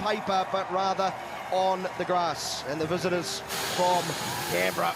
paper, but rather on the grass. And the visitors from Canberra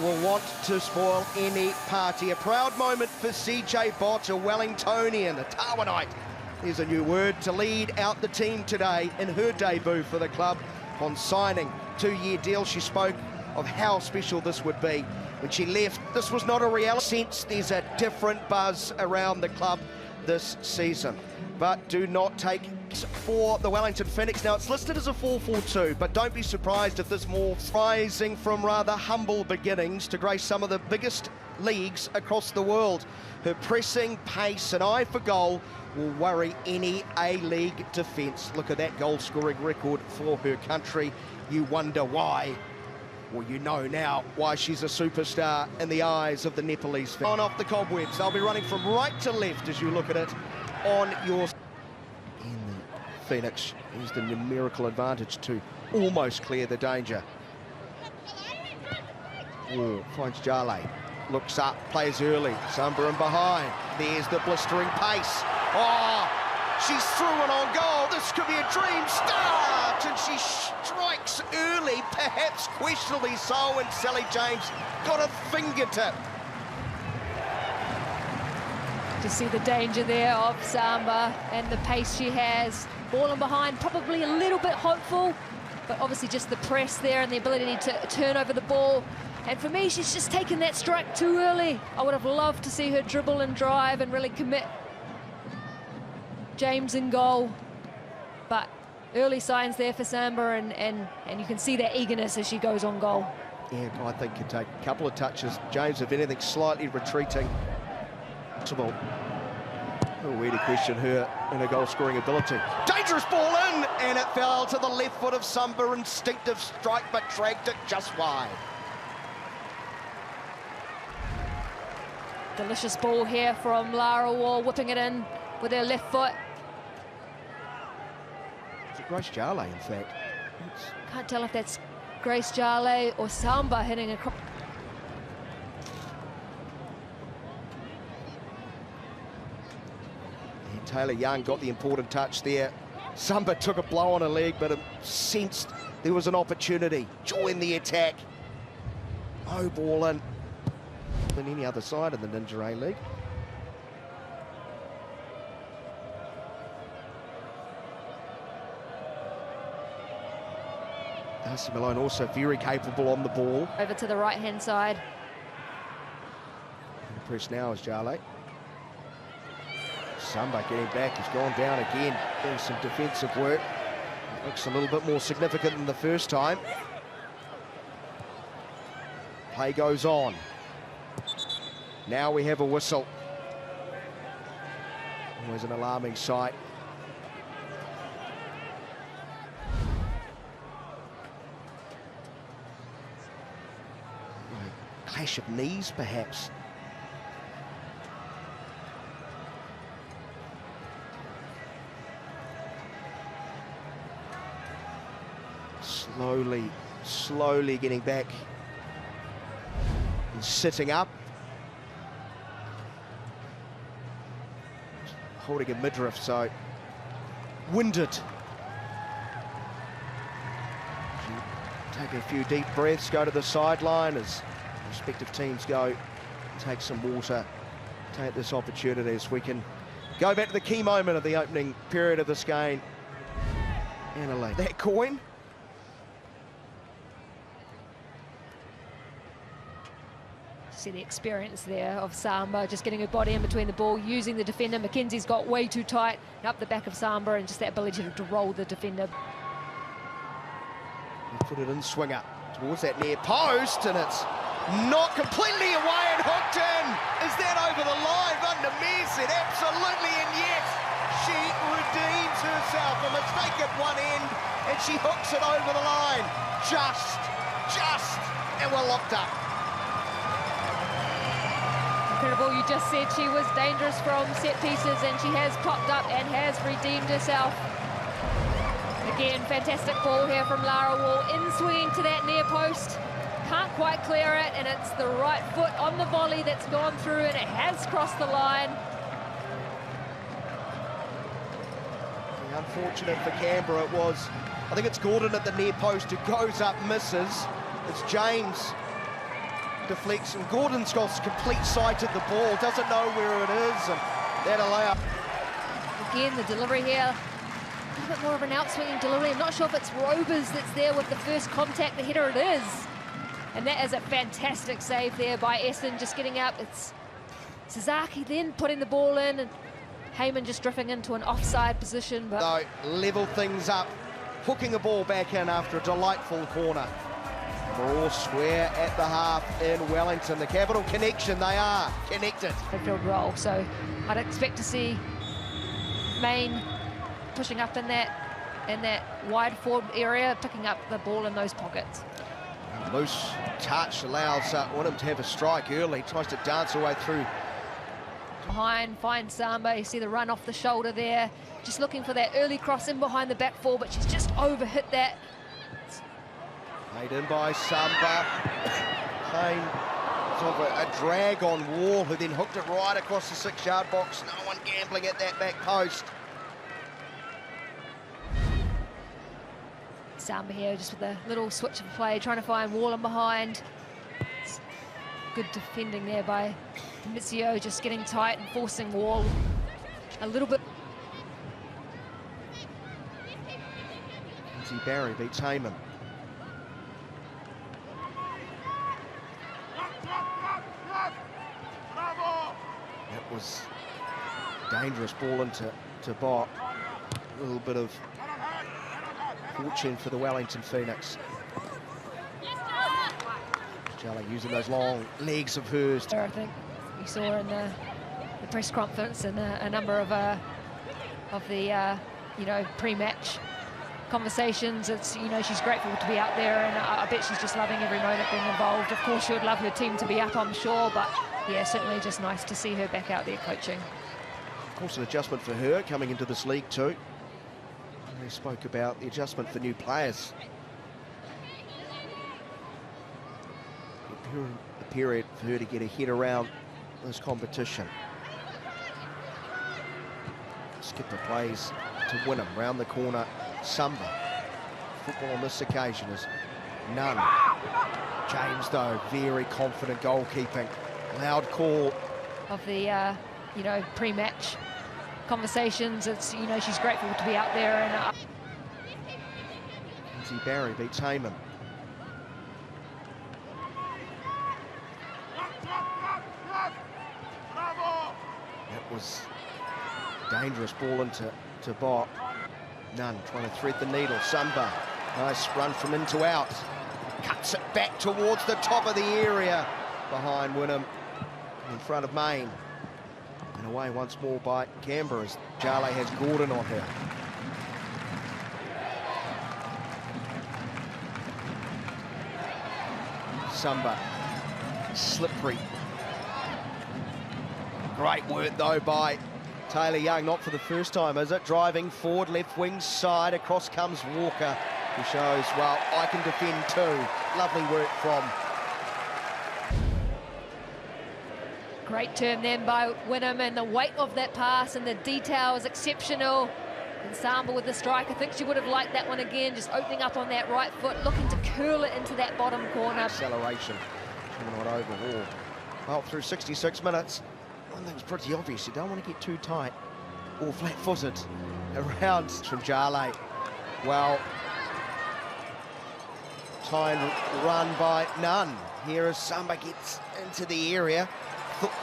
will want to spoil any party. A proud moment for CJ Bott, a Wellingtonian, a Tawanite. There's a new word to lead out the team today in her debut for the club. On signing 2-year deal, she spoke of how special this would be. When she left, this was not a reality. Since there's a different buzz around the club this season. But do not take for the Wellington Phoenix. Now, it's listed as a 4-4-2, but don't be surprised if this morphs, rising from rather humble beginnings to grace some of the biggest leagues across the world. Her pressing, pace and eye for goal will worry any A-League defence. Look at that goal-scoring record for her country. You wonder why. Well, you know now why she's a superstar in the eyes of the Nepalese fans. On off the cobwebs, they'll be running from right to left as you look at it on your... In the Phoenix, here's the numerical advantage to almost clear the danger. Oh, finds Jale, looks up, plays early, Samba in behind. There's the blistering pace. Oh, she's through and on goal. This could be a dream start, and she strikes early, perhaps questionably so, and Sally James got a fingertip. To see the danger there of Samba and the pace she has. Ball in behind, probably a little bit hopeful, but obviously just the press there and the ability to turn over the ball. And for me, she's just taken that strike too early. I would have loved to see her dribble and drive and really commit. James in goal, but early signs there for Samba, and you can see that eagerness as she goes on goal. Yeah, I think can take a couple of touches. James, if anything, slightly retreating. Possible. Where to question her and her goal-scoring ability. Dangerous ball in, and it fell to the left foot of Samba. Instinctive strike, but dragged it just wide. Delicious ball here from Lara Wall, whipping it in with her left foot. It's Grace Jale, in fact. Can't tell if that's Grace Jale or Samba hitting across. And Taylor Young got the important touch there. Samba took a blow on her leg, but sensed there was an opportunity. Join the attack. No ball in than any other side of the Ninja A-League. Darcy Malone also very capable on the ball. Over to the right-hand side. The press now is Jale. Samba getting back, he's gone down again, doing some defensive work. Looks a little bit more significant than the first time. Play goes on. Now we have a whistle. Always an alarming sight. Clash of knees, perhaps. Slowly getting back and sitting up. Holding a midriff, so winded. Take a few deep breaths, go to the sideline as respective teams go, take some water, take this opportunity as we can go back to the key moment of the opening period of this game. Annalise, that coin. See the experience there of Samba, just getting her body in between the ball, using the defender. Mackenzie's got way too tight up the back of Samba, and just that ability to roll the defender. Put it in swinger towards that near post, and it's not completely away and hooked in. Is that over the line? Van der Meer said absolutely, and yes, she redeems herself. A mistake at one end, and she hooks it over the line. Just, and we're locked up. Incredible, you just said she was dangerous from set pieces, and she has popped up and has redeemed herself. Again, fantastic ball here from Lara Wall, in swinging to that near post. Can't quite clear it, and it's the right foot on the volley that's gone through, and it has crossed the line. unfortunate for Canberra. It was, I think it's Gordon at the near post who goes up, misses. It's James deflects, and Gordon's got complete sight of the ball, doesn't know where it is, and that allows. Again, the delivery here, a little bit more of an outswinging delivery. I'm not sure if it's Robers that's there with the first contact. The header it is. And that is a fantastic save there by Essen, just getting up. It's Sasaki then putting the ball in, and Heyman just drifting into an offside position. But no, level things up, hooking a ball back in after a delightful corner. We're all square at the half in Wellington. The Capital connection, they are connected. Midfield role, so I'd expect to see Main pushing up in that wide forward area, picking up the ball in those pockets. Loose touch allows Wynnum to have a strike early, tries to dance her way through. Behind, finds Samba, you see the run off the shoulder there, just looking for that early cross in behind the back four, but she's just overhit that. Made in by Samba. Payne, sort of a drag on Wall, who then hooked it right across the 6-yard box. No one gambling at that back post. Samba here just with a little switch of play, trying to find Wall in behind. It's good defending there by Mizio, just getting tight and forcing Wall a little bit. Lindsay Barry beats Heyman. That was dangerous ball into Bot. A little bit of fortune for the Wellington Phoenix. Charlie using those long legs of hers. I think we saw in the press conference and a number of the pre-match conversations. It's she's grateful to be out there, and I bet she's just loving every moment being involved. Of course, she would love her team to be up, I'm sure, but yeah, certainly just nice to see her back out there coaching. Of course, an adjustment for her coming into this league too. They spoke about the adjustment for new players. A period for her to get her head around this competition. Skipper plays to Wynnum, round the corner, Samba. Football on this occasion is none. James, though, very confident goalkeeping. Loud call. Of the, pre-match conversations, it's, she's grateful to be out there. And Lindsay Barry beats Heyman. That was dangerous ball into Bot. Nunn trying to thread the needle. Samba, nice run from in to out. Cuts it back towards the top of the area. Behind Wynnum, in front of Main. And away once more by Canberra as Jale has Gordon on her. Samba, slippery. Great work though by Taylor Young, not for the first time, is it? Driving forward, left wing side, across comes Walker, who shows, well, I can defend too. Lovely work from. Great turn then by Wynnum, and the weight of that pass and the detail is exceptional. And Samba with the strike, I think she would have liked that one again, just opening up on that right foot, looking to curl it into that bottom corner. Acceleration, not overhaul. Well, through 66 minutes, one thing's pretty obvious, you don't want to get too tight or flat-footed around from Jale. Well, time run by Nunn. Here as Samba gets into the area.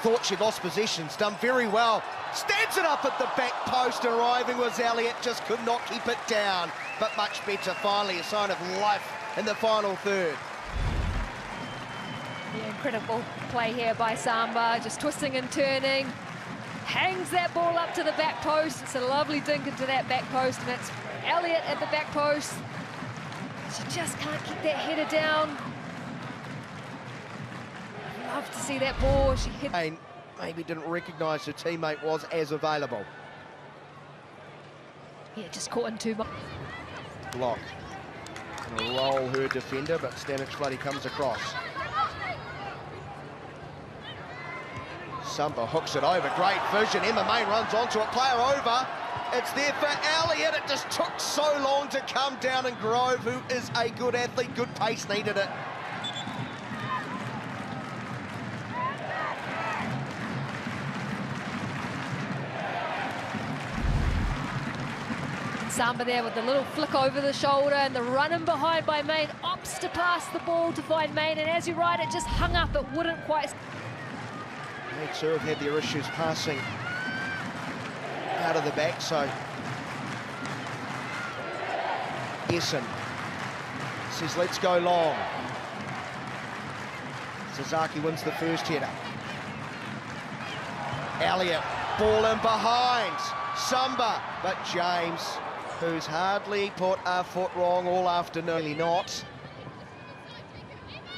Thought she lost possession, done very well. Stands it up at the back post, arriving was Elliott, just could not keep it down. But much better, finally, a sign of life in the final third. Yeah, incredible play here by Samba, just twisting and turning. Hangs that ball up to the back post. It's a lovely dink into that back post, and it's Elliott at the back post. She just can't keep that header down. Love to see that ball. She hit. Maybe didn't recognise her teammate was as available. Yeah, just caught in too much. Block. Gonna roll her defender, but Stanic Floody comes across. Samba hooks it over, great vision. Emma Main runs onto it, player over. It's there for Elliott. It just took so long to come down, and Grove, who is a good athlete, good pace, needed it. Samba there with the little flick over the shoulder, and the run in behind by Main, opts to pass the ball to find Main, and as you right, it just hung up, it wouldn't quite. They too have had their issues passing out of the back, so Essen says, let's go long. Sasaki wins the first header. Elliott, ball in behind. Samba, but James, who's hardly put a foot wrong all afternoon, really not.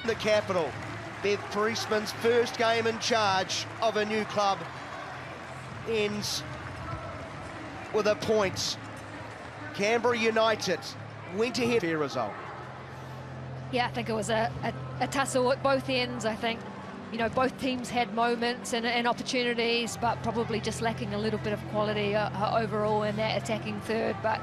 The capital, Bev Priestman's first game in charge of a new club ends with a point. Canberra United went ahead. Fair result. Yeah, I think it was a tussle at both ends. I think, you know, both teams had moments and opportunities, but probably just lacking a little bit of quality overall in that attacking third. But